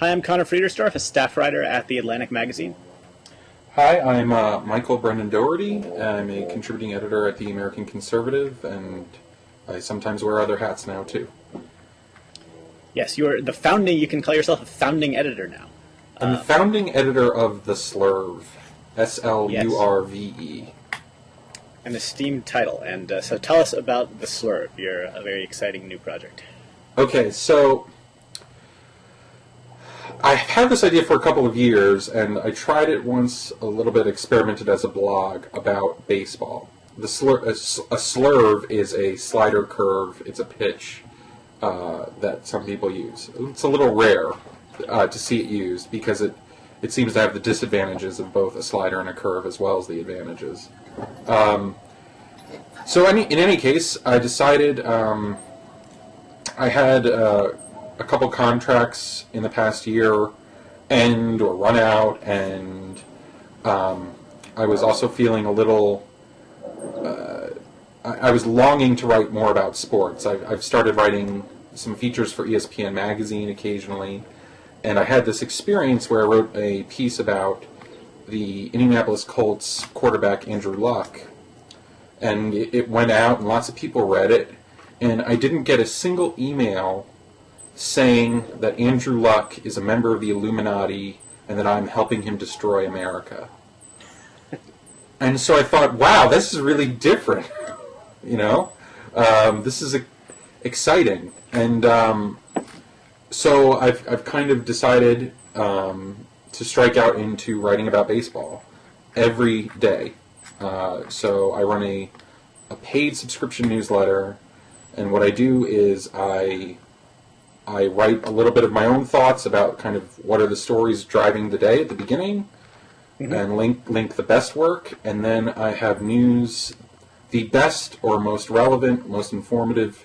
Hi, I'm Conor Friedersdorf, a staff writer at The Atlantic Magazine. Hi, I'm Michael Brendan Dougherty. I'm a contributing editor at The American Conservative, and I sometimes wear other hats now, too. Yes, you can call yourself a founding editor now. I'm the founding editor of the Slurve, Slurve. An esteemed title, and so tell us about the Slurve, your a very exciting new project. Okay, so I've had this idea for a couple of years, and I tried it once, a little bit experimented as a blog about baseball. A slurve is a slider curve, it's a pitch that some people use. It's a little rare to see it used because it seems to have the disadvantages of both a slider and a curve as well as the advantages. So in any case, I decided I had a couple contracts in the past year end or run out, and I was also feeling a little I was longing to write more about sports. I've started writing some features for ESPN magazine occasionally, and I had this experience where I wrote a piece about the Indianapolis Colts quarterback Andrew Luck, and it went out and lots of people read it, and I didn't get a single email saying that Andrew Luck is a member of the Illuminati and that I'm helping him destroy America. And so I thought, wow, this is really different. This is exciting. And so I've kind of decided to strike out into writing about baseball every day. So I run a paid subscription newsletter, and what I do is I write a little bit of my own thoughts about kind of what are the stories driving the day at the beginning, and link the best work, and then I have news, the best or most relevant, most informative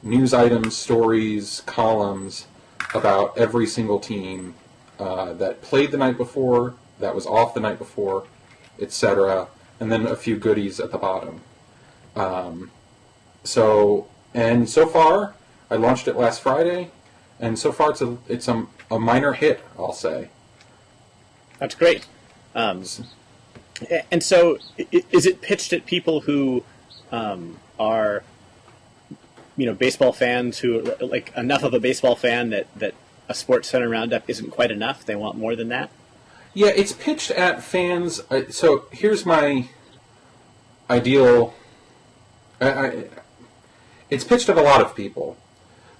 news items, stories, columns about every single team that played the night before, that was off the night before, etc., and then a few goodies at the bottom. So far, I launched it last Friday, and so far it's a minor hit, I'll say. That's great. And so, is it pitched at people who are, baseball fans who like enough of a baseball fan that a Sports Center roundup isn't quite enough? They want more than that? Yeah, it's pitched at fans. So here's my ideal. It's pitched at a lot of people.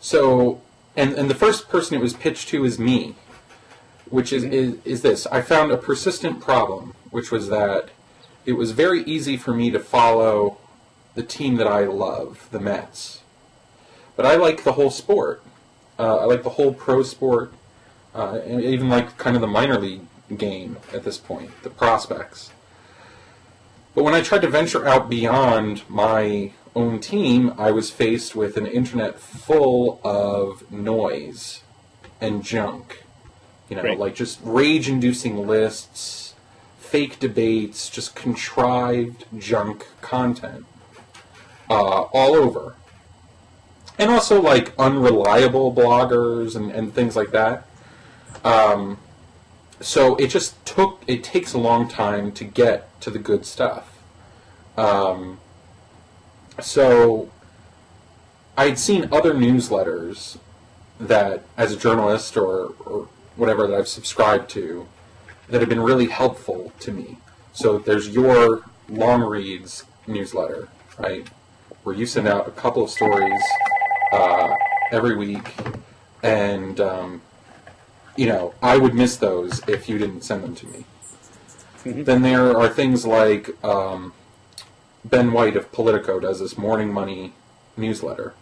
So, and the first person it was pitched to is me, which is this. I found a persistent problem, which was that it was very easy for me to follow the team that I love, the Mets. But I like the whole sport. I like the whole pro sport, and even like kind of the minor league game at this point, the prospects. But when I tried to venture out beyond my own team, I was faced with an internet full of noise and junk. Like just rage-inducing lists, fake debates, just contrived junk content all over. And also like unreliable bloggers and things like that. So it takes a long time to get to the good stuff. So I'd seen other newsletters that, as a journalist or whatever that I've subscribed to, that have been really helpful to me. So there's your long reads newsletter, right, where you send out a couple of stories every week, and I would miss those if you didn't send them to me. Then there are things like Ben White of Politico does this Morning Money newsletter,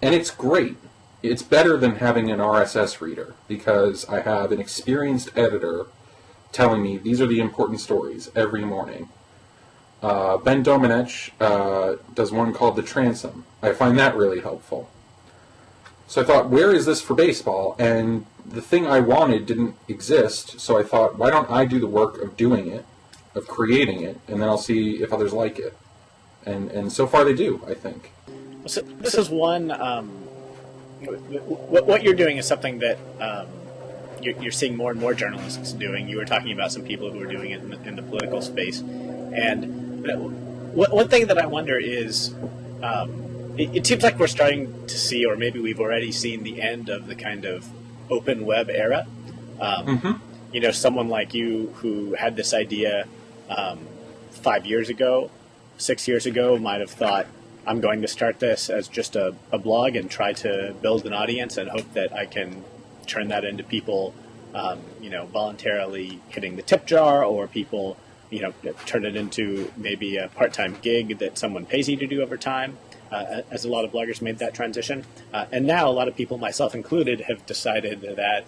and it's great. It's better than having an RSS reader because I have an experienced editor telling me these are the important stories every morning. Ben Domenech does one called The Transom. I find that really helpful. So I thought, where is this for baseball? And the thing I wanted didn't exist, so I thought, why don't I do the work of doing it, of creating it, and then I'll see if others like it. And so far they do, I think. So this is one... what you're doing is something that you're seeing more and more journalists doing. You were talking about some people who are doing it in the political space, and one thing that I wonder is, it seems like we're starting to see, or maybe we've already seen, the end of the kind of open web era. Someone like you who had this idea 5 years ago, 6 years ago, might have thought, I'm going to start this as just a blog and try to build an audience and hope that I can turn that into people, voluntarily hitting the tip jar, or people, turn it into maybe a part-time gig that someone pays you to do over time, as a lot of bloggers made that transition. And now a lot of people, myself included, have decided that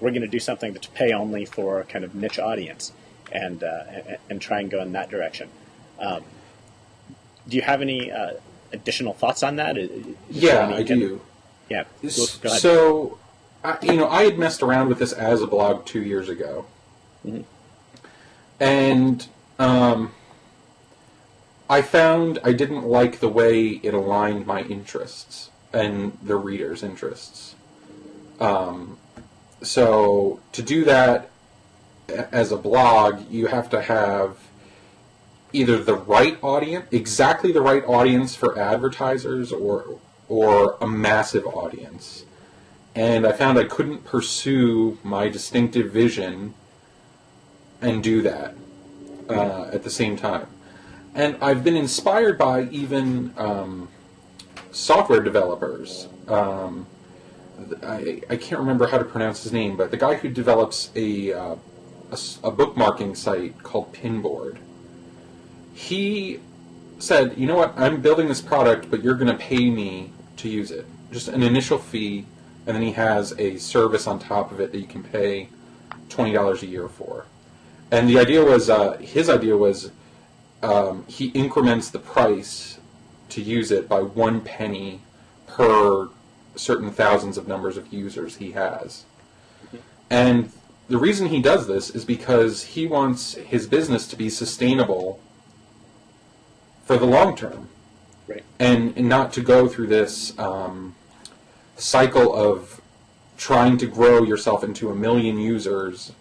we're going to do something that's pay only for a kind of niche audience, and try and go in that direction. Do you have any additional thoughts on that? Yeah, I do. Yeah. Go ahead. So, I had messed around with this as a blog 2 years ago. Mm-hmm. And I found I didn't like the way it aligned my interests and the reader's interests. So, to do that as a blog, you have to have either the right audience, exactly the right audience for advertisers, or a massive audience. And I found I couldn't pursue my distinctive vision and do that at the same time. And I've been inspired by even software developers. I can't remember how to pronounce his name, but the guy who develops a bookmarking site called Pinboard. He said, you know what, I'm building this product, but you're going to pay me to use it. Just an initial fee, and then he has a service on top of it that you can pay $20 a year for. And the idea was, he increments the price to use it by 1 penny per certain thousands of numbers of users he has. And the reason he does this is because he wants his business to be sustainable for the long term, right? And not to go through this cycle of trying to grow yourself into 1 million users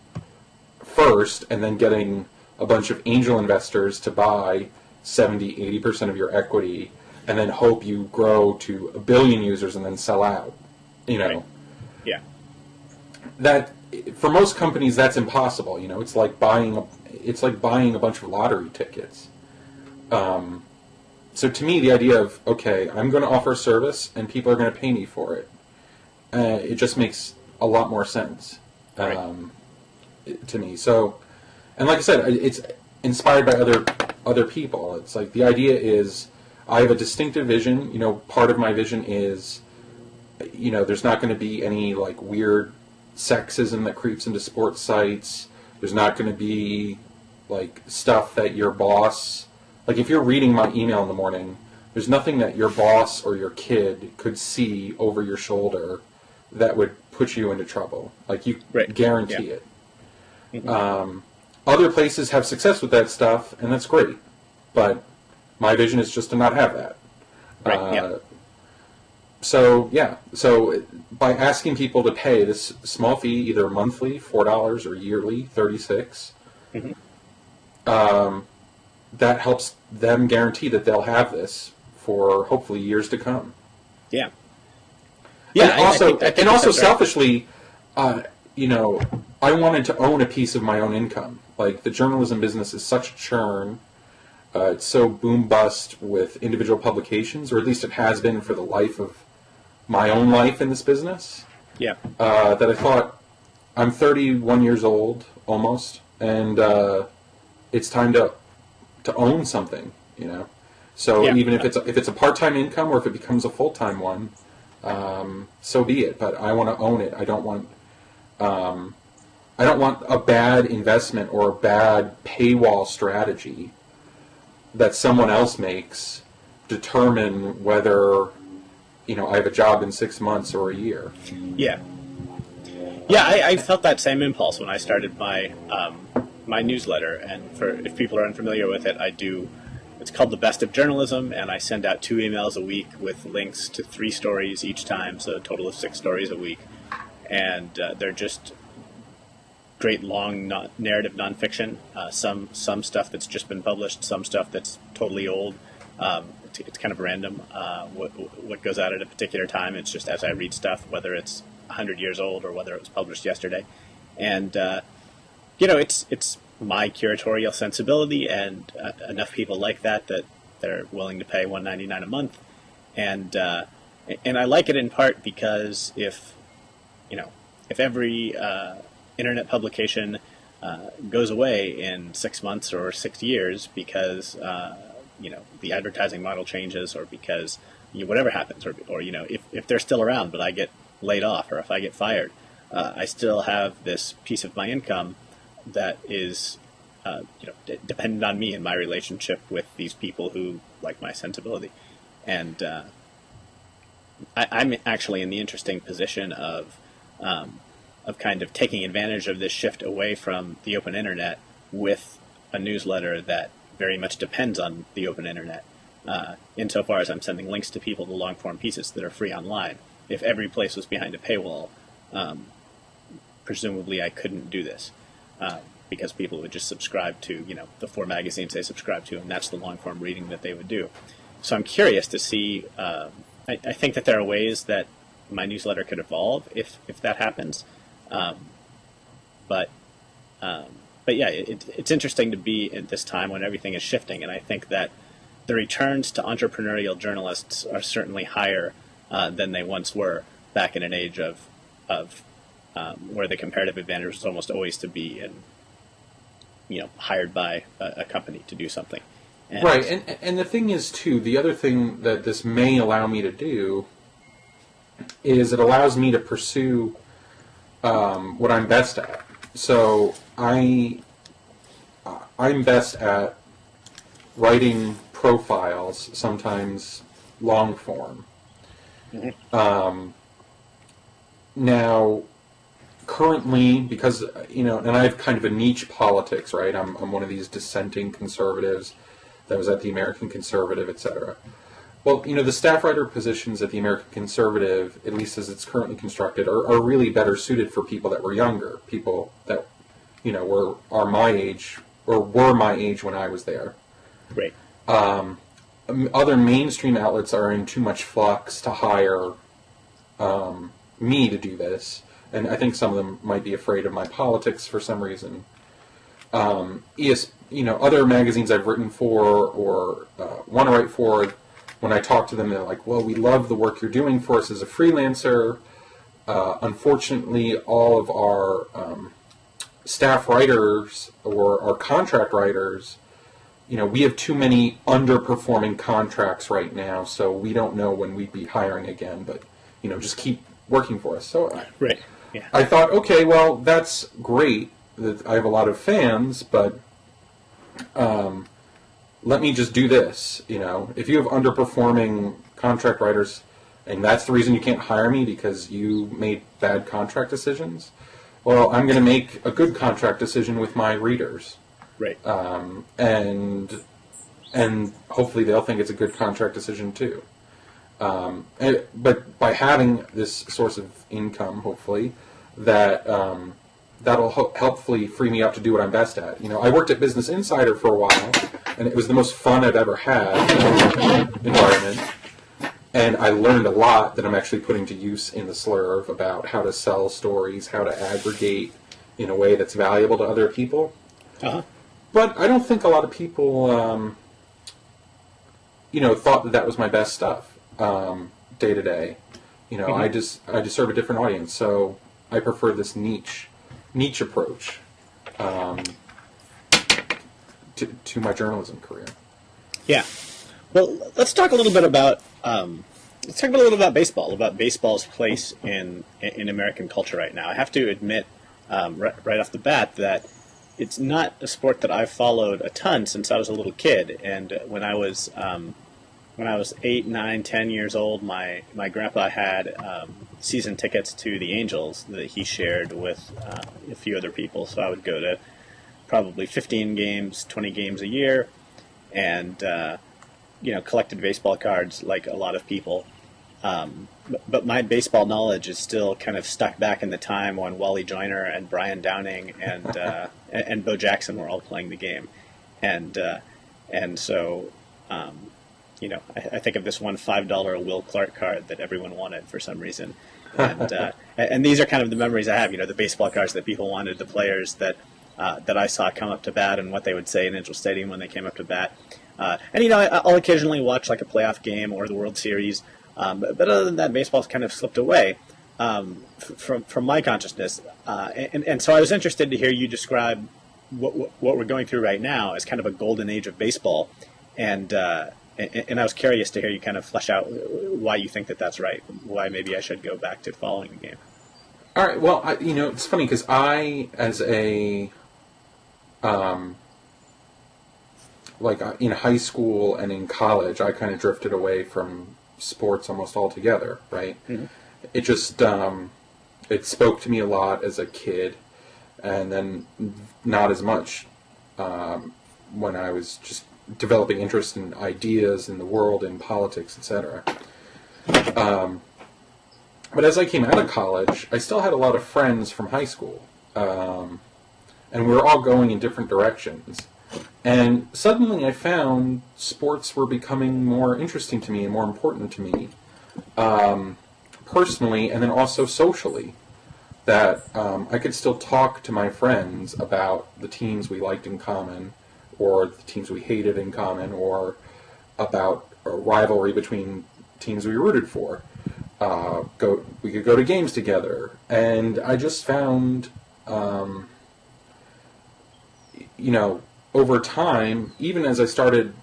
first, and then getting a bunch of angel investors to buy 70-80% of your equity, and then hope you grow to 1 billion users and then sell out. Right. Yeah. That, for most companies, that's impossible. It's like buying a bunch of lottery tickets. So to me, the idea of, okay, I'm going to offer a service and people are going to pay me for it, it just makes a lot more sense to me. So, and like I said, it's inspired by other people. It's like the idea is, I have a distinctive vision. Part of my vision is, there's not going to be any like weird sexism that creeps into sports sites. There's not going to be like stuff that your boss, like if you're reading my email in the morning, there's nothing that your boss or your kid could see over your shoulder that would put you into trouble. Like you guarantee it. Mm-hmm. Other places have success with that stuff, and that's great. But my vision is just to not have that. So by asking people to pay this small fee, either monthly, $4, or yearly, $36, that helps them guarantee that they'll have this for hopefully years to come. Yeah. Yeah. And also selfishly, I wanted to own a piece of my own income. Like, the journalism business is such a churn. It's so boom bust with individual publications, or at least it has been for the life of my own life in this business. Yeah. That I thought, I'm 31 years old almost, and it's time to own something, So even if it's a part-time income, or if it becomes a full-time one, so be it. But I want to own it. I don't want a bad investment or a bad paywall strategy that someone else makes determine whether I have a job in 6 months or a year. Yeah. Yeah, I felt that same impulse when I started my my newsletter, and if people are unfamiliar with it, it's called The Best of Journalism, and I send out 2 emails a week with links to 3 stories each time, so a total of 6 stories a week. and they're just great long narrative nonfiction. Some stuff that's just been published, some stuff that's totally old. It's kind of random what goes out at a particular time. It's just as I read stuff, whether it's 100 years old or whether it was published yesterday. And it's my curatorial sensibility, and enough people like that they're willing to pay $1.99 a month. And I like it in part because if every internet publication goes away in 6 months or 6 years because the advertising model changes, or because whatever happens, or if they're still around but I get laid off, or if I get fired, I still have this piece of my income that is dependent on me and my relationship with these people who like my sensibility. And I'm actually in the interesting position of kind of taking advantage of this shift away from the open internet with a newsletter that very much depends on the open internet, insofar as I'm sending links to people to long-form pieces that are free online. If every place was behind a paywall, presumably I couldn't do this, because people would just subscribe to the 4 magazines they subscribe to, and that's the long-form reading that they would do. So I'm curious to see. I think that there are ways that my newsletter could evolve if that happens. But yeah, it's interesting to be at this time when everything is shifting, and I think that the returns to entrepreneurial journalists are certainly higher than they once were back in an age of where the comparative advantage was almost always to be hired by a company to do something. And right, and the thing is, too, the other thing that this may allow me to do is it allows me to pursue what I'm best at. So I'm best at writing profiles, sometimes long form. Mm-hmm. Now, currently, because and I have kind of a niche politics, right? I'm one of these dissenting conservatives that was at the American Conservative, etc. Well, the staff writer positions at the American Conservative, at least as it's currently constructed, are really better suited for people that were younger, people that are my age or were my age when I was there. Right. Other mainstream outlets are in too much flux to hire me to do this, and I think some of them might be afraid of my politics for some reason. Other magazines I've written for or want to write for, when I talk to them, they're like, well, we love the work you're doing for us as a freelancer. Unfortunately, all of our staff writers or our contract writers, we have too many underperforming contracts right now, so we don't know when we'd be hiring again, but, just keep working for us. So right. Yeah. I thought, okay, well, that's great that I have a lot of fans, but let me just do this. If you have underperforming contract writers, and that's the reason you can't hire me because you made bad contract decisions, well, I'm going to make a good contract decision with my readers. Right. And hopefully they'll think it's a good contract decision too. But by having this source of income, hopefully, that'll helpfully free me up to do what I'm best at. I worked at Business Insider for a while, and it was the most fun I've ever had environment. And I learned a lot that I'm actually putting to use in the Slurve about how to sell stories, how to aggregate in a way that's valuable to other people. Uh-huh. But I don't think a lot of people, thought that was my best stuff day to day. Mm-hmm. I just serve a different audience, so I prefer this niche approach to my journalism career. Yeah. Well, let's talk a little bit about baseball, about baseball's place in American culture right now. I have to admit, right off the bat, that it's not a sport that I've followed a ton since I was a little kid. And when I was 8, 9, 10 years old, my grandpa had season tickets to the Angels that he shared with a few other people. So I would go to probably 15 games, 20 games a year, and collected baseball cards like a lot of people. but my baseball knowledge is still kind of stuck back in the time when Wally Joyner and Brian Downing and Bo Jackson were all playing the game, and so I think of this one $5 Will Clark card that everyone wanted for some reason, and these are kind of the memories I have. The baseball cards that people wanted, the players that I saw come up to bat, and what they would say in Angel Stadium when they came up to bat. I'll occasionally watch like a playoff game or the World Series. But other than that, baseball's kind of slipped away from my consciousness. And so I was interested to hear you describe what we're going through right now as kind of a golden age of baseball. And I was curious to hear you kind of flesh out why you think that that's right, why maybe I should go back to following the game. All right. Well, it's funny because as a in high school and in college, I kind of drifted away from sports almost altogether, right? Mm-hmm. It just it spoke to me a lot as a kid, and then not as much when I was just developing interest in ideas in the world, in politics, etc. But as I came out of college, I still had a lot of friends from high school, and we were all going in different directions. And suddenly I found sports were becoming more interesting to me and more important to me, personally and then also socially. That I could still talk to my friends about the teams we liked in common, or the teams we hated in common, or about a rivalry between teams we rooted for. We could go to games together. And I just found, over time, even as I started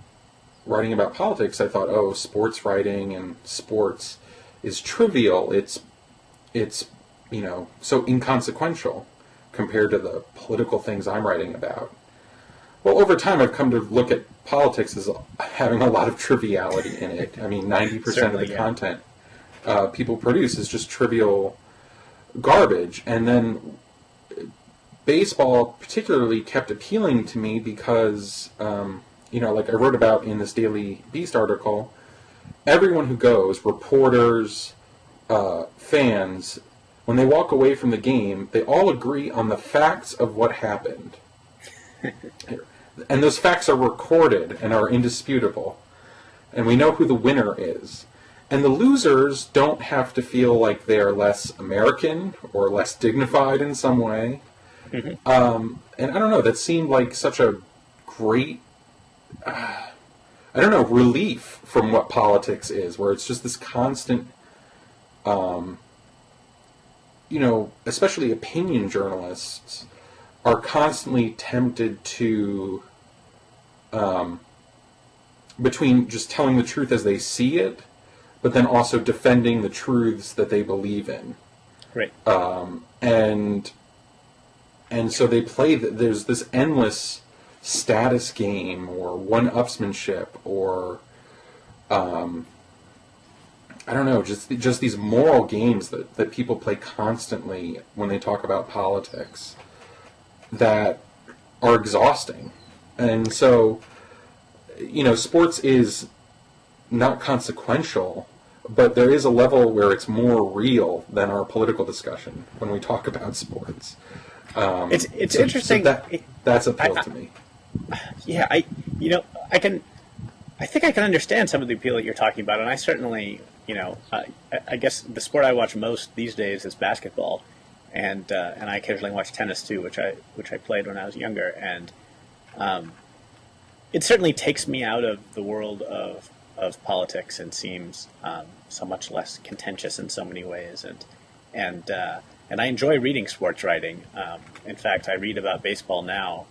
writing about politics, I thought, sports writing and sports is trivial. It's so inconsequential compared to the political things I'm writing about. Well, over time, I've come to look at politics as having a lot of triviality in it. I mean, 90% of the content people produce is just trivial garbage. And then baseball particularly kept appealing to me because, like I wrote about in this Daily Beast article, everyone who goes, reporters, fans, when they walk away from the game, they all agree on the facts of what happened. And those facts are recorded and are indisputable. And we know who the winner is. And the losers don't have to feel like they're less American or less dignified in some way. Mm-hmm. And I don't know, that seemed like such a great, relief from what politics is, where it's just this constant, especially opinion journalists are constantly tempted to, between just telling the truth as they see it, but then also defending the truths that they believe in. Right. And so they play, there's this endless status game or one-upsmanship or, just these moral games that people play constantly when they talk about politics that are exhausting. And so, sports is not consequential, but there is a level where it's more real than our political discussion when we talk about sports. It's interesting. So that's appeal to me. Yeah, I think I can understand some of the appeal that you're talking about, and I certainly, I guess the sport I watch most these days is basketball, and I occasionally watch tennis too, which I played when I was younger, and it certainly takes me out of the world of politics and seems so much less contentious in so many ways, and I enjoy reading sports writing. In fact, I read about baseball now,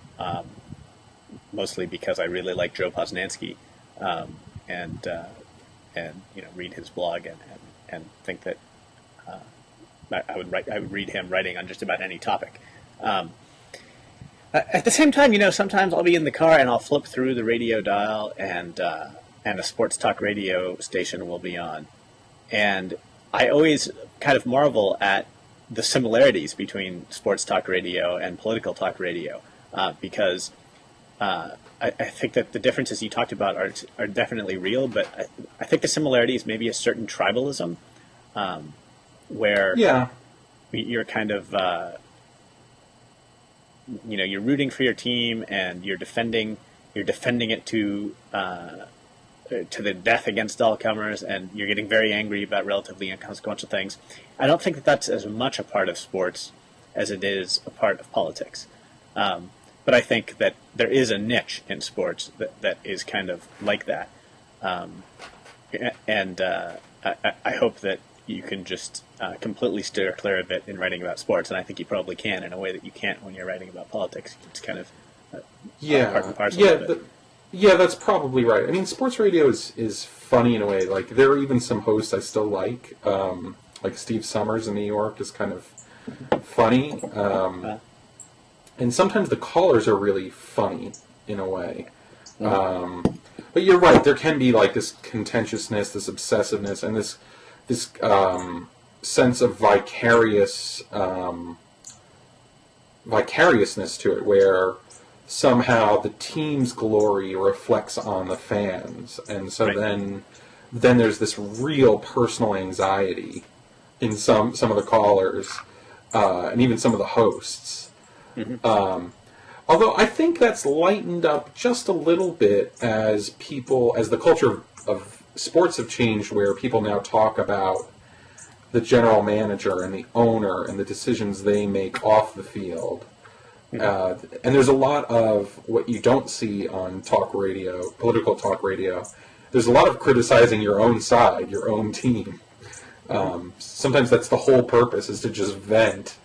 mostly because I really like Joe Posnanski, and read his blog and think that I would read him writing on just about any topic. At the same time, sometimes I'll be in the car and I'll flip through the radio dial and a sports talk radio station will be on, and I always kind of marvel at the similarities between sports talk radio and political talk radio, because I think that the differences you talked about are definitely real, but I think the similarity is maybe a certain tribalism, where Yeah. you're kind of you're rooting for your team and you're defending it to the death against all comers, and you're getting very angry about relatively inconsequential things. I don't think that that's as much a part of sports as it is a part of politics. But I think that there is a niche in sports that is kind of like that. And I hope that you can just completely steer clear of it in writing about sports, and I think you probably can in a way that you can't when you're writing about politics. It's kind of part and parcel of it. Yeah, that's probably right. I mean, sports radio is funny in a way. Like, there are even some hosts I still like Steve Summers in New York is kind of funny. And sometimes the callers are really funny in a way. But you're right, there can be like this contentiousness, this obsessiveness, and this sense of vicariousness to it, where somehow the team's glory reflects on the fans, and so then there's this real personal anxiety in some of the callers, and even some of the hosts. Although I think that's lightened up just a little bit as the culture of sports have changed, where people now talk about the general manager and the owner and the decisions they make off the field. And there's a lot of what you don't see on talk radio, political talk radio. There's a lot of criticizing your own side, your own team. Sometimes that's the whole purpose, is to just vent.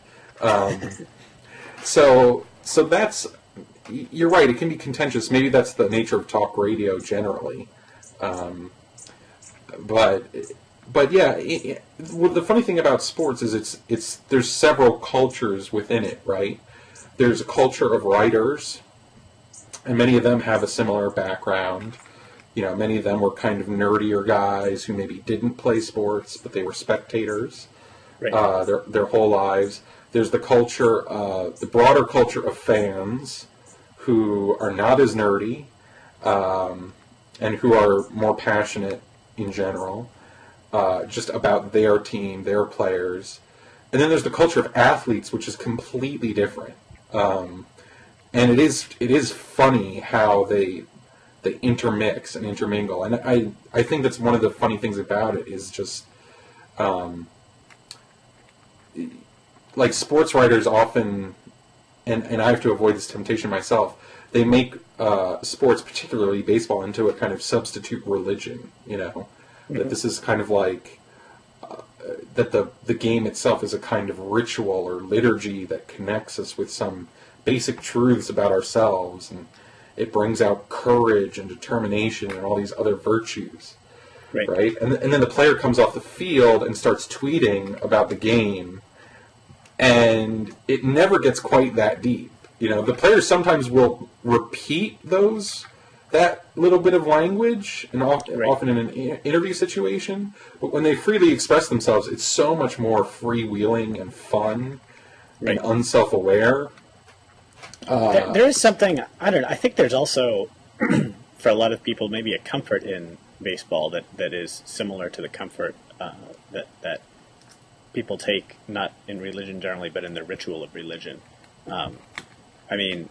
So that's, you're right, it can be contentious. Maybe that's the nature of talk radio generally. But yeah, the funny thing about sports is there's several cultures within it, right? There's a culture of writers, and many of them have a similar background. Many of them were kind of nerdier guys who maybe didn't play sports, but they were spectators their whole lives. There's the broader culture of fans who are not as nerdy, and who are more passionate in general, just about their team, their players. And then there's the culture of athletes, which is completely different. And it is funny how they intermix and intermingle, and I think that's one of the funny things about it is just like sports writers often, and I have to avoid this temptation myself, they make sports, particularly baseball, into a kind of substitute religion. That this is kind of like that the game itself is a kind of ritual or liturgy that connects us with some basic truths about ourselves, and it brings out courage and determination and all these other virtues, right? And then the player comes off the field and starts tweeting about the game, and it never gets quite that deep. The players sometimes will repeat that little bit of language, and often in an interview situation, but when they freely express themselves, it's so much more freewheeling and fun and unself-aware. There is something, I don't know, I think there's also, for a lot of people, maybe a comfort in baseball that is similar to the comfort that people take, not in religion generally, but in the ritual of religion. I mean,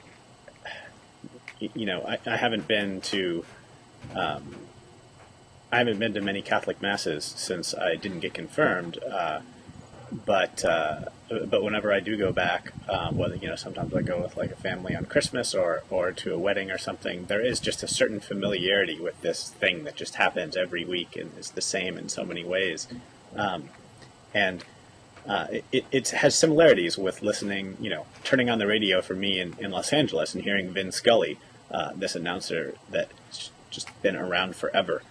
I haven't been to many Catholic masses since I didn't get confirmed, but whenever I do go back, whether sometimes I go with like a family on Christmas or to a wedding or something, there is just a certain familiarity with this thing that just happens every week and is the same in so many ways, and it has similarities with listening, turning on the radio for me in Los Angeles and hearing Vin Scully, this announcer that's just been around forever.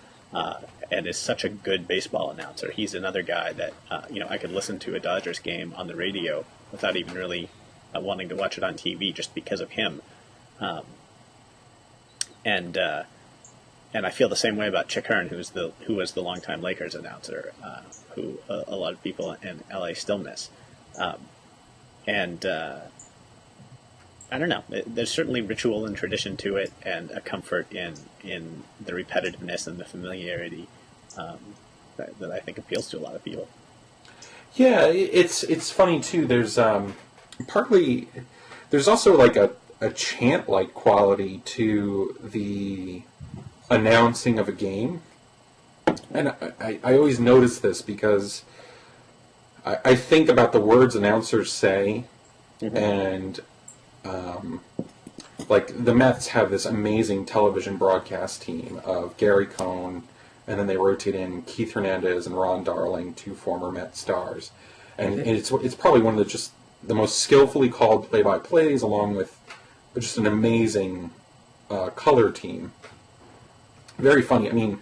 And is such a good baseball announcer. He's another guy that I could listen to a Dodgers game on the radio without even really wanting to watch it on TV, just because of him. And I feel the same way about Chick Hearn, who was the longtime Lakers announcer, who a lot of people in LA still miss. I don't know. There's certainly ritual and tradition to it, and a comfort in the repetitiveness and the familiarity that I think appeals to a lot of people. Yeah, it's funny too. There's partly there's also like a chant-like quality to the announcing of a game, and I always notice this because I think about the words announcers say, and like the Mets have this amazing television broadcast team of Gary Cohn, and then they rotate in Keith Hernandez and Ron Darling, two former Met stars, and it's probably one of the most skillfully called play-by-plays, along with just an amazing color team. Very funny. I mean,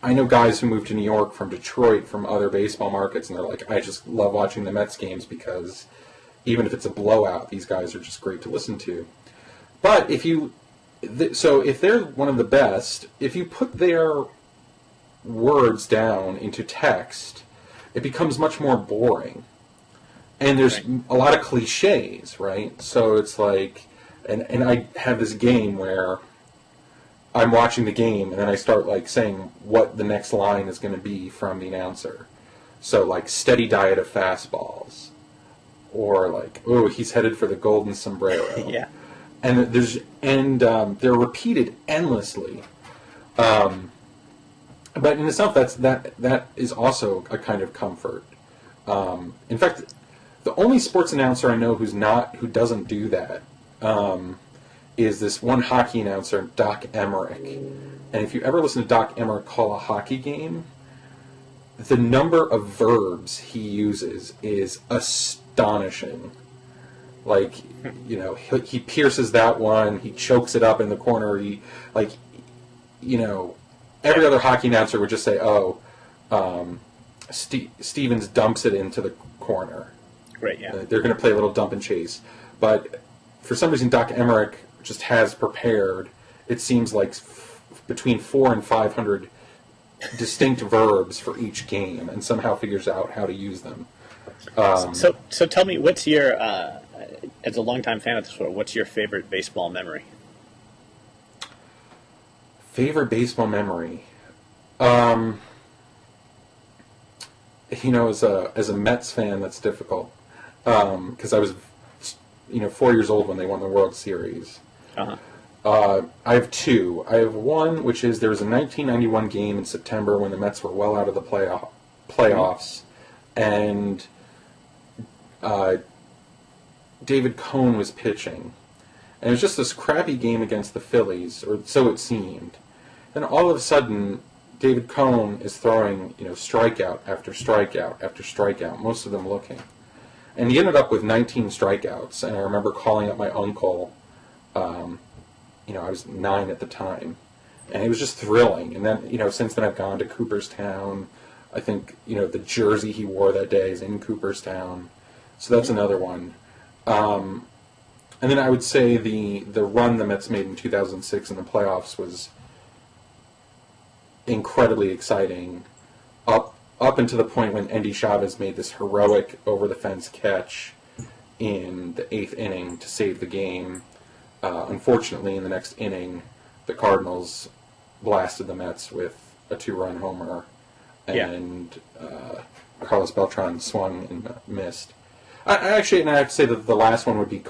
I know guys who moved to New York from Detroit from other baseball markets, and they're like, I just love watching the Mets games because even if it's a blowout, these guys are just great to listen to. But if they're one of the best, if you put their words down into text, it becomes much more boring. And there's a lot of cliches, right? So it's like, and I have this game where I'm watching the game, and then I start like saying what the next line is going to be from the announcer. So like, steady diet of fastballs, or like, oh, he's headed for the golden sombrero. Yeah. And they're repeated endlessly. But in itself, that is also a kind of comfort. In fact, the only sports announcer I know who doesn't do that is this one hockey announcer, Doc Emmerich. And if you ever listen to Doc Emmerich call a hockey game, the number of verbs he uses is astonishing. Like, you know, he pierces that one, he chokes it up in the corner, every other hockey announcer would just say, Stevens dumps it into the corner. Right, yeah. They're going to play a little dump and chase. But for some reason, Doc Emmerich just has prepared, it seems like, between 400 and 500 distinct verbs for each game, and somehow figures out how to use them. So tell me, what's your, as a longtime fan of the sport, what's your favorite baseball memory? Favorite baseball memory? As a Mets fan, that's difficult. Because I was, 4 years old when they won the World Series. I have two. I have one, which is there was a 1991 game in September when the Mets were well out of the playoffs, and David Cohn was pitching. And it was just this crappy game against the Phillies, or so it seemed. Then all of a sudden, David Cohn is throwing, strikeout after strikeout after strikeout, most of them looking. And he ended up with 19 strikeouts, and I remember calling up my uncle. I was 9 at the time, and it was just thrilling. And then, since then I've gone to Cooperstown. I think, the jersey he wore that day is in Cooperstown. So that's another one. And then I would say the run the Mets made in 2006 in the playoffs was incredibly exciting, up until the point when Endy Chavez made this heroic over-the-fence catch in the 8th inning to save the game. Unfortunately, in the next inning, the Cardinals blasted the Mets with a 2-run homer, and Carlos Beltran swung and missed. I have to say that the last one would be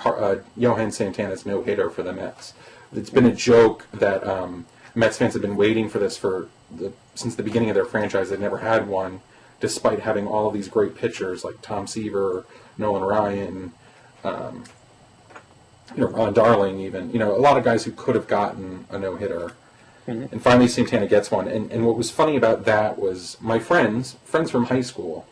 Johan Santana's no-hitter for the Mets. It's been a joke that Mets fans have been waiting for this since the beginning of their franchise. They've never had one, despite having all of these great pitchers like Tom Seaver, Nolan Ryan, Ron Darling even. A lot of guys who could have gotten a no-hitter. Mm-hmm. And finally Santana gets one. And what was funny about that was my friends from high school,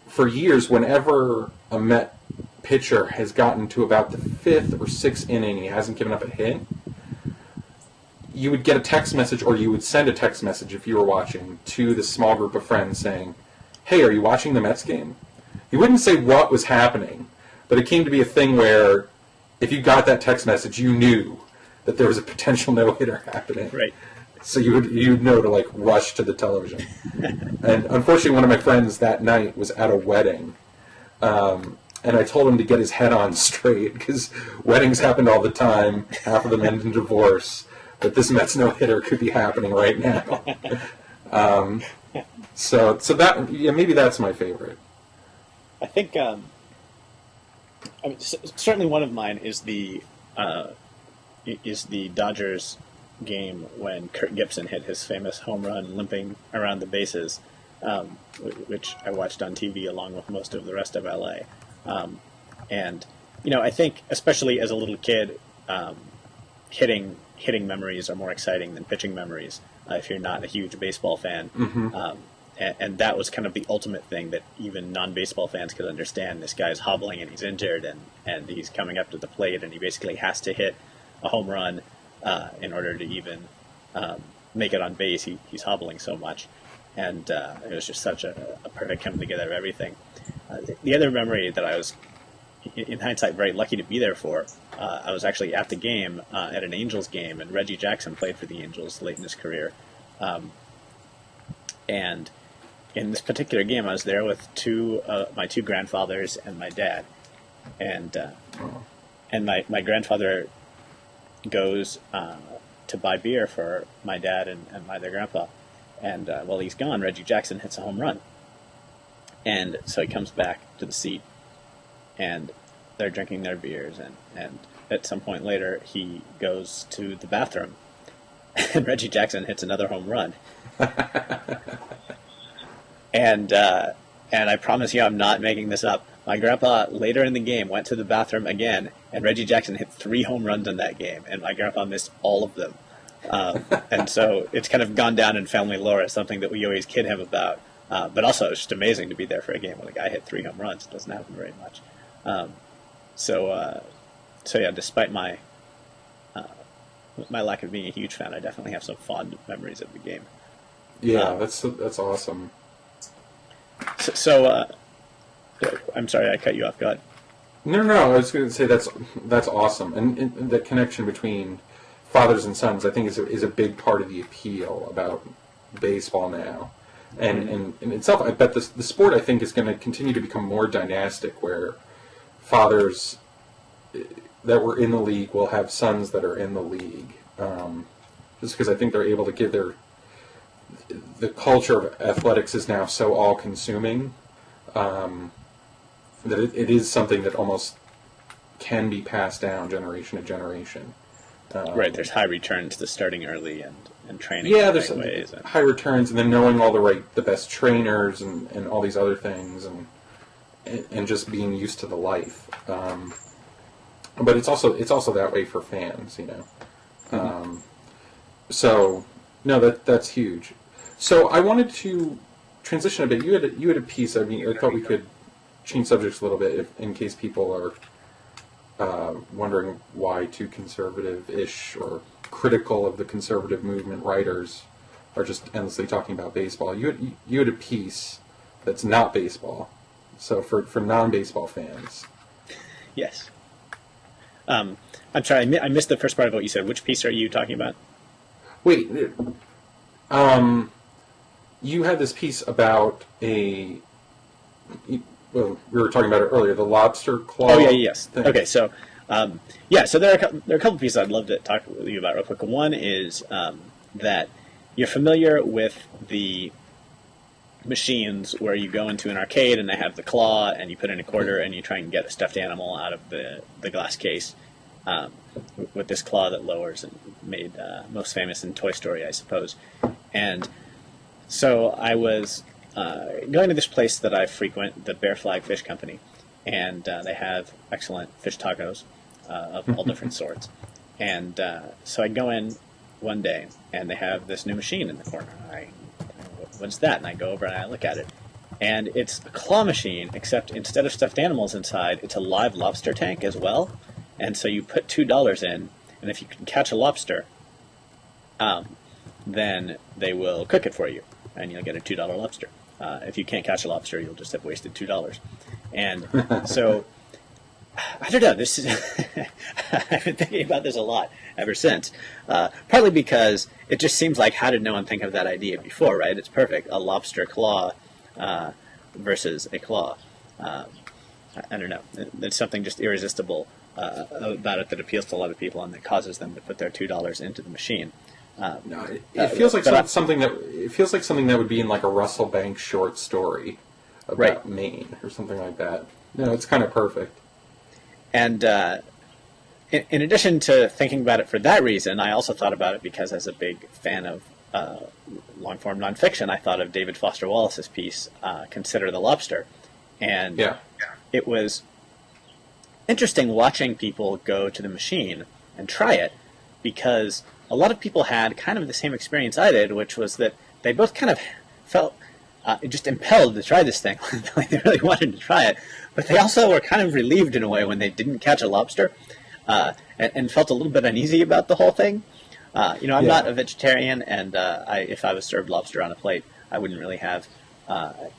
for years, whenever a Met pitcher has gotten to about the 5th or 6th inning and he hasn't given up a hit, you would get a text message, or you would send a text message if you were watching, to this small group of friends saying, hey, are you watching the Mets game? You wouldn't say what was happening, but it came to be a thing where if you got that text message, you knew that there was a potential no-hitter happening. Right. So you'd know to rush to the television. And unfortunately, one of my friends that night was at a wedding, and and I told him to get his head on straight, because weddings happened all the time, half of them end in divorce, but this Mets no-hitter could be happening right now. So that, yeah, maybe that's my favorite. I think certainly one of mine is the Dodgers game when Kurt Gibson hit his famous home run limping around the bases, which I watched on TV along with most of the rest of LA. And I think especially as a little kid, hitting memories are more exciting than pitching memories if you're not a huge baseball fan. Mm-hmm. And that was kind of the ultimate thing that even non-baseball fans could understand. This guy's hobbling and he's injured, and he's coming up to the plate, and he basically has to hit a home run in order to even make it on base. He's hobbling so much. And it was just such a perfect coming together of everything. The other memory that I was, in hindsight, very lucky to be there for, I was actually at the game, at an Angels game, and Reggie Jackson played for the Angels late in his career. And in this particular game, I was there with my two grandfathers and my dad. And my grandfather goes to buy beer for my dad and my other grandpa. And while he's gone, Reggie Jackson hits a home run. And so he comes back to the seat, and they're drinking their beers. And at some point later, he goes to the bathroom, and Reggie Jackson hits another home run. And I promise you, I'm not making this up. My grandpa, later in the game, went to the bathroom again, and Reggie Jackson hit 3 home runs in that game, and my grandpa missed all of them. And so it's kind of gone down in family lore as something that we always kid him about. But also, it's just amazing to be there for a game when a guy hit 3 home runs. It doesn't happen very much. So yeah, despite my lack of being a huge fan, I definitely have some fond memories of the game. Yeah, that's awesome. So I'm sorry, I cut you off. Go ahead. No. I was going to say that's awesome, and the connection between fathers and sons, I think, is a big part of the appeal about baseball now. And in itself, I bet the sport, I think, is going to continue to become more dynastic, where fathers that were in the league will have sons that are in the league, just because I think they're able to give the culture of athletics is now so all-consuming that it is something that almost can be passed down generation to generation. Right, there's high returns to starting early and training. Yeah, there's high returns, and then knowing all the best trainers and all these other things, and just being used to the life. But it's also that way for fans, Mm-hmm. So no, that's huge. So I wanted to transition a bit. You had a piece. I mean, I thought we could change subjects a little bit in case people are wondering why two conservative-ish or critical of the conservative movement writers are just endlessly talking about baseball. You had a piece that's not baseball, so for non-baseball fans. Yes. I'm sorry, I missed the first part of what you said. Which piece are you talking about? Wait, you had this piece about well, we were talking about it earlier, the Lobster Claw. Oh, yeah, yes. Thing. Okay, so, so there are a couple pieces I'd love to talk with you about real quick. One is that you're familiar with the machines where you go into an arcade and they have the claw and you put in a quarter and you try and get a stuffed animal out of the glass case with this claw that lowers, and made most famous in Toy Story, I suppose. And so I was going to this place that I frequent, the Bear Flag Fish Company, and they have excellent fish tacos of all different sorts. And so I go in one day, and they have this new machine in the corner. What's that? And I go over and I look at it. And it's a claw machine, except instead of stuffed animals inside, it's a live lobster tank as well. And so you put $2 in, and if you can catch a lobster, then they will cook it for you, and you'll get a $2 lobster. If you can't catch a lobster, you'll just have wasted $2. And so, I don't know, this is I've been thinking about this a lot ever since. Partly because it just seems like, how did no one think of that idea before, right? It's perfect. A lobster claw versus a claw. I don't know. There's something just irresistible about it that appeals to a lot of people and that causes them to put their $2 into the machine. No, it feels like something that would be in like a Russell Banks short story about Maine or something like that. No, it's kind of perfect. And in addition to thinking about it for that reason, I also thought about it because, as a big fan of long-form nonfiction, I thought of David Foster Wallace's piece, Consider the Lobster. And it was interesting watching people go to the machine and try it, because a lot of people had kind of the same experience I did, which was that they both kind of felt just impelled to try this thing. Like they really wanted to try it, but they also were kind of relieved in a way when they didn't catch a lobster, and felt a little bit uneasy about the whole thing. I'm not a vegetarian, and if I was served lobster on a plate, I wouldn't really have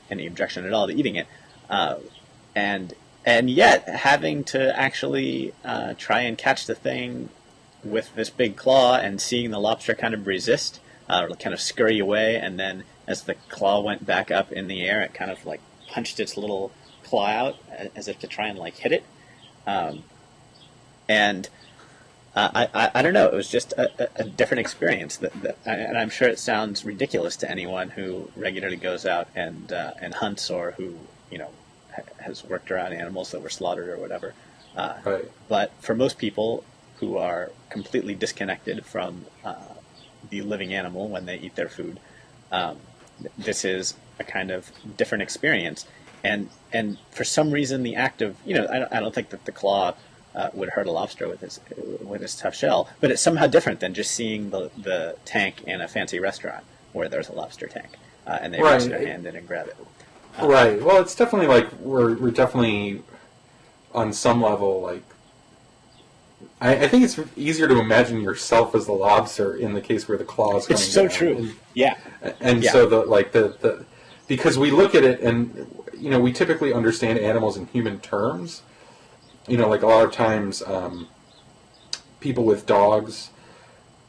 any objection at all to eating it. And yet, having to actually try and catch the thing with this big claw and seeing the lobster kind of resist, or kind of scurry away, and then as the claw went back up in the air, it kind of like punched its little claw out as if to try and like hit it. And I don't know, it was just a different experience. And I'm sure it sounds ridiculous to anyone who regularly goes out and hunts, or who has worked around animals that were slaughtered or whatever. But for most people who are completely disconnected from the living animal when they eat their food, this is a kind of different experience. And for some reason, the act of I don't think that the claw would hurt a lobster with his tough shell, but it's somehow different than just seeing the tank in a fancy restaurant where there's a lobster tank, and they reach their hand in and grab it. Right. Well, it's definitely like we're definitely on some level like. I think it's easier to imagine yourself as the lobster in the case where the claw is coming It's so down. true. So because we look at it and we typically understand animals in human terms. Like a lot of times, people with dogs,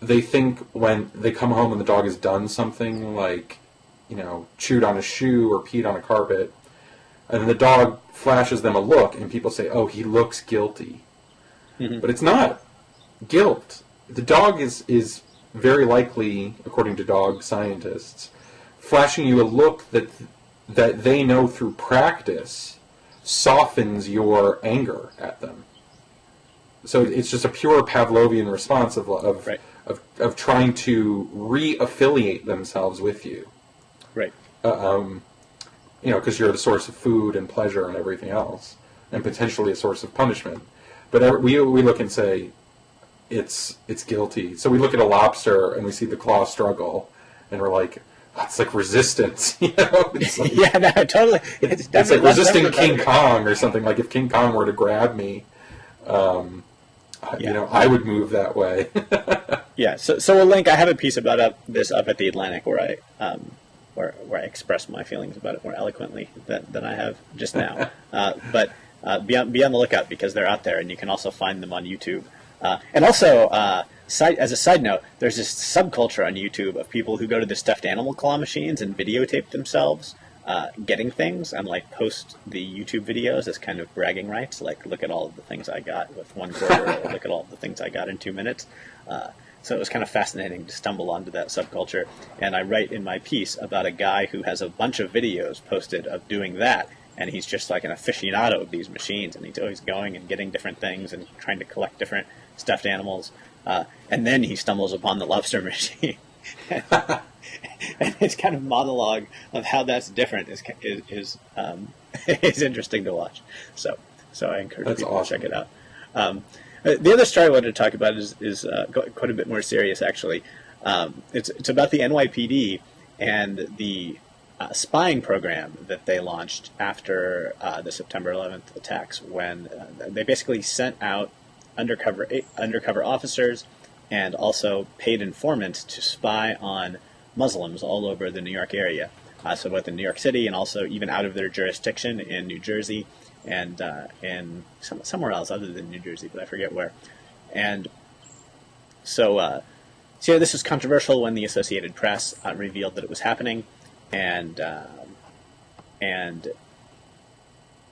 they think when they come home and the dog has done something like, chewed on a shoe or peed on a carpet, and the dog flashes them a look, and people say, "Oh, he looks guilty." Mm-hmm. But it's not guilt. The dog is very likely, according to dog scientists, flashing you a look that they know through practice softens your anger at them. So it's just a pure Pavlovian response of trying to re-affiliate themselves with you. Right. Because you're the source of food and pleasure and everything else, and potentially a source of punishment. But we look and say it's guilty. So we look at a lobster and we see the claw struggle, and we're like, it's like resistance, It's like, yeah, no, totally. It's like resisting King Kong or something. Like if King Kong were to grab me, I would move that way. Yeah. So a link. I have a piece about this up at the Atlantic where I express my feelings about it more eloquently than I have just now. But be on the lookout, because they're out there, and you can also find them on YouTube. And also, as a side note, there's this subculture on YouTube of people who go to the stuffed animal claw machines and videotape themselves getting things, and like post the YouTube videos as kind of bragging rights. Like, look at all of the things I got with 1 quarter, or look at all of the things I got in 2 minutes. So it was kind of fascinating to stumble onto that subculture. And I write in my piece about a guy who has a bunch of videos posted of doing that. And he's just like an aficionado of these machines, and he's always going and getting different things and trying to collect different stuffed animals. And then he stumbles upon the lobster machine. And his kind of monologue of how that's different is interesting to watch. So I encourage people to check it out. The other story I wanted to talk about is quite a bit more serious, actually. It's about the NYPD and the spying program that they launched after the September 11th attacks, when they basically sent out undercover officers and also paid informants to spy on Muslims all over the New York area. So both in New York City and also even out of their jurisdiction in New Jersey and in somewhere else other than New Jersey, but I forget where. And so this was controversial when the Associated Press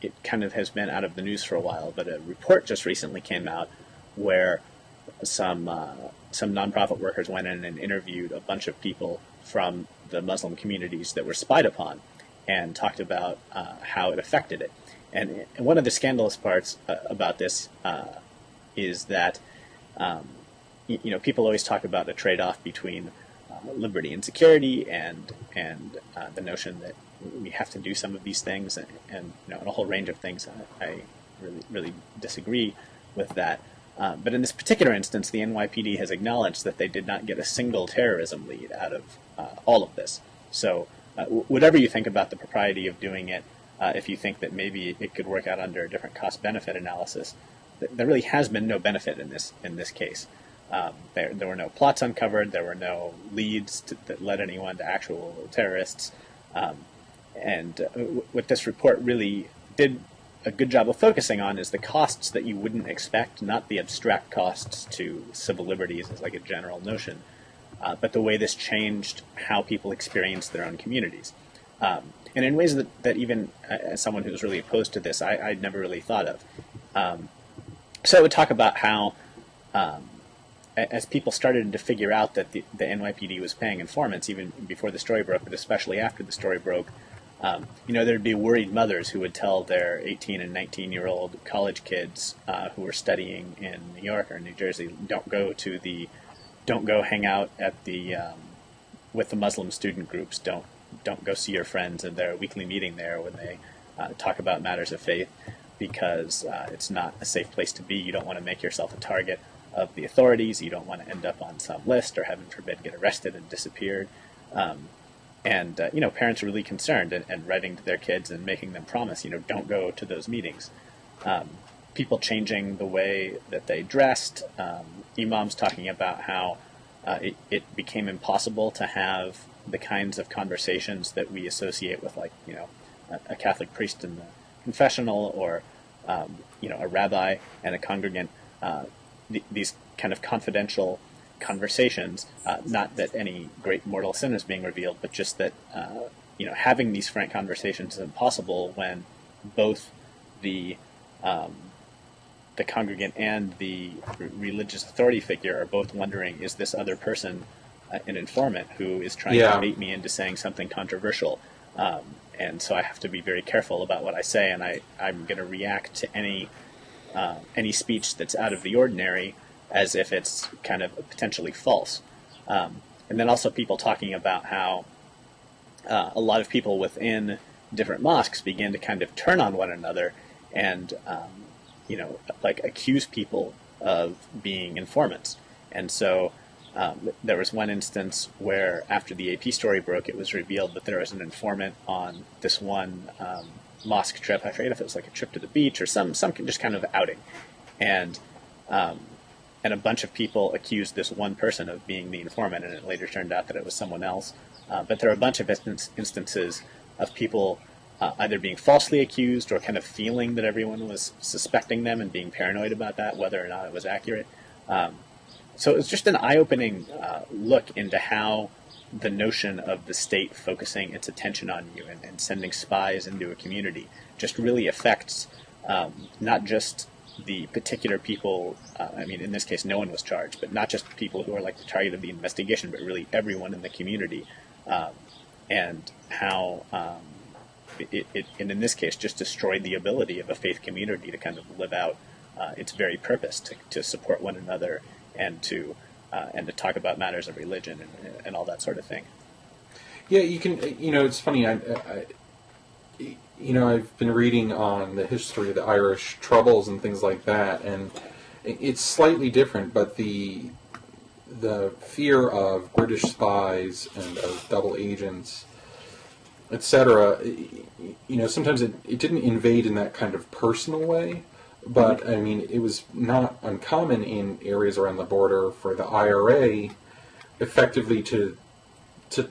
it kind of has been out of the news for a while, but a report just recently came out where some nonprofit workers went in and interviewed a bunch of people from the Muslim communities that were spied upon, and talked about how it affected it. And one of the scandalous parts about this is that people always talk about the trade-off between liberty and security, and the notion that we have to do some of these things, and a whole range of things. I really disagree with that. But in this particular instance, the NYPD has acknowledged that they did not get a single terrorism lead out of all of this. So whatever you think about the propriety of doing it, if you think that maybe it could work out under a different cost-benefit analysis, there really has been no benefit in this case. There were no plots uncovered. There were no leads that led anyone to actual terrorists. And what this report really did a good job of focusing on is the costs that you wouldn't expect, not the abstract costs to civil liberties as like a general notion, but the way this changed how people experience their own communities. And in ways that even as someone who's really opposed to this, I'd never really thought of. So I would talk about how as people started to figure out that the NYPD was paying informants, even before the story broke, but especially after the story broke, there'd be worried mothers who would tell their 18 and 19-year-old college kids who were studying in New York or New Jersey, don't go hang out at with the Muslim student groups. Don't go see your friends at their weekly meeting there when they talk about matters of faith, because it's not a safe place to be. You don't want to make yourself a target of the authorities. You don't want to end up on some list, or heaven forbid get arrested and disappeared. And parents are really concerned and writing to their kids and making them promise, don't go to those meetings. People changing the way that they dressed. Imams talking about how it became impossible to have the kinds of conversations that we associate with, like, a Catholic priest in the confessional, or, a rabbi and a congregant. These kind of confidential conversations, not that any great mortal sin is being revealed, but just that having these frank conversations is impossible when both the congregant and the religious authority figure are both wondering, is this other person an informant who is trying to bait me into saying something controversial? And so I have to be very careful about what I say, and I'm going to react to any speech that's out of the ordinary as if it's kind of potentially false. And then also people talking about how a lot of people within different mosques began to kind of turn on one another and, accuse people of being informants. And so there was one instance where after the AP story broke, it was revealed that there was an informant on this one mosque trip. I forget if it was like a trip to the beach or some just kind of outing. And a bunch of people accused this one person of being the informant, and it later turned out that it was someone else. But there are a bunch of instances of people either being falsely accused or kind of feeling that everyone was suspecting them and being paranoid about that, whether or not it was accurate. So it was just an eye-opening look into how the notion of the state focusing its attention on you and sending spies into a community just really affects not just the particular people, in this case no one was charged, but not just people who are like the target of the investigation, but really everyone in the community, and how and in this case just destroyed the ability of a faith community to kind of live out its very purpose, to support one another and to talk about matters of religion and all that sort of thing. Yeah, you can. It's funny. I've been reading on the history of the Irish Troubles and things like that, and it's slightly different. But the fear of British spies and of double agents, etc. Sometimes it didn't invade in that kind of personal way. But, it was not uncommon in areas around the border for the IRA effectively to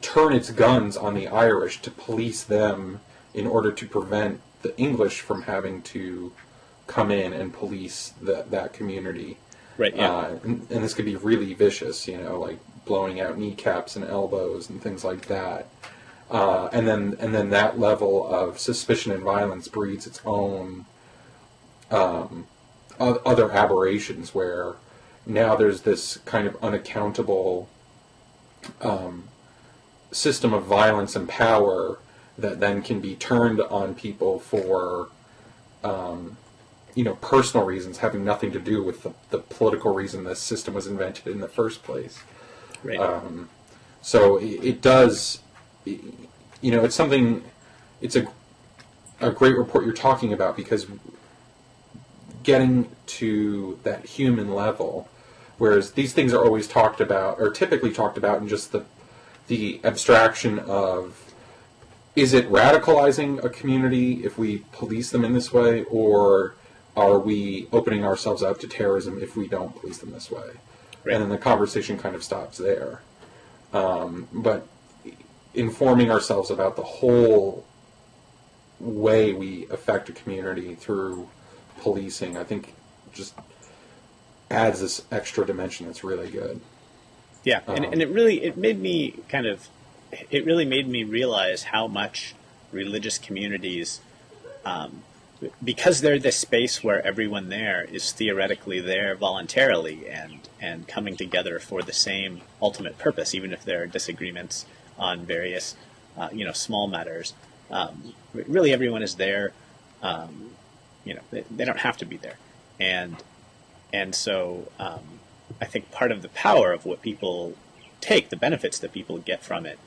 turn its guns on the Irish, to police them in order to prevent the English from having to come in and police that community. Right, yeah. And this could be really vicious, like blowing out kneecaps and elbows and things like that. and then that level of suspicion and violence breeds its own other aberrations, where now there's this kind of unaccountable system of violence and power that then can be turned on people for personal reasons having nothing to do with the political reason this system was invented in the first place. Right. So it does, it's something, it's a great report you're talking about, because getting to that human level, whereas these things are always talked about, or typically talked about in just the abstraction of, is it radicalizing a community if we police them in this way, or are we opening ourselves up to terrorism if we don't police them this way? Right. And then the conversation kind of stops there. But informing ourselves about the whole way we affect a community through policing, I think, just adds this extra dimension that's really good. Yeah, and it really made me realize how much religious communities, because they're this space where everyone there is theoretically there voluntarily and coming together for the same ultimate purpose, even if there are disagreements on various small matters. Really, everyone is there. They don't have to be there, and so I think part of the power of what people take, the benefits that people get from it,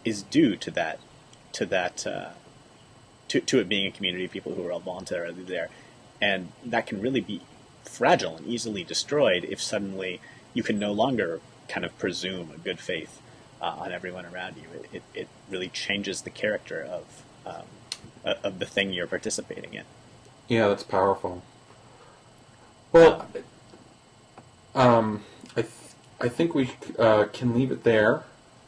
is due to that, to it being a community of people who are all voluntarily there, and that can really be fragile and easily destroyed if suddenly you can no longer kind of presume a good faith on everyone around you. It really changes the character of the thing you're participating in. Yeah, that's powerful. Well, I think we can leave it there.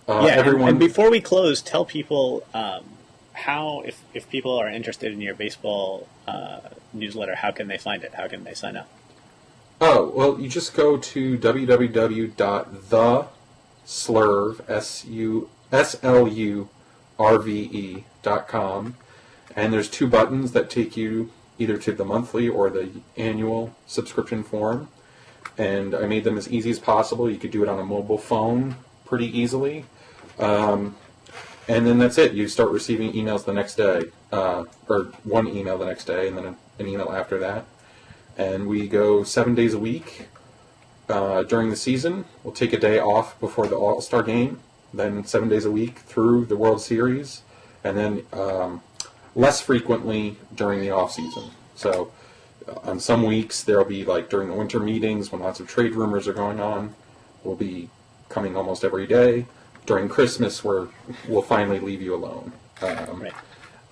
Everyone... and before we close, tell people how, if people are interested in your baseball newsletter, how can they find it? How can they sign up? Oh, well, you just go to www.theslurve.com, and there's 2 buttons that take you either to the monthly or the annual subscription form. And I made them as easy as possible. You could do it on a mobile phone pretty easily. And then that's it. You start receiving emails the next day, or one email the next day, and then an email after that. And we go 7 days a week during the season. We'll take a day off before the All-Star game, then 7 days a week through the World Series, and then less frequently during the off-season. So on some weeks, there'll be, like during the winter meetings when lots of trade rumors are going on, we'll be coming almost every day. During Christmas, we'll finally leave you alone. Right.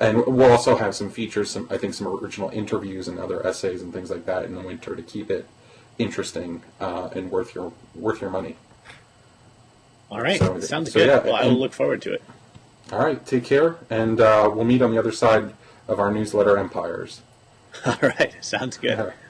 And we'll also have some features, some original interviews and other essays and things like that in the winter to keep it interesting and worth your money. All right, sounds good. Yeah, well, I will look forward to it. All right, take care, and we'll meet on the other side of our newsletter empires. All right, sounds good.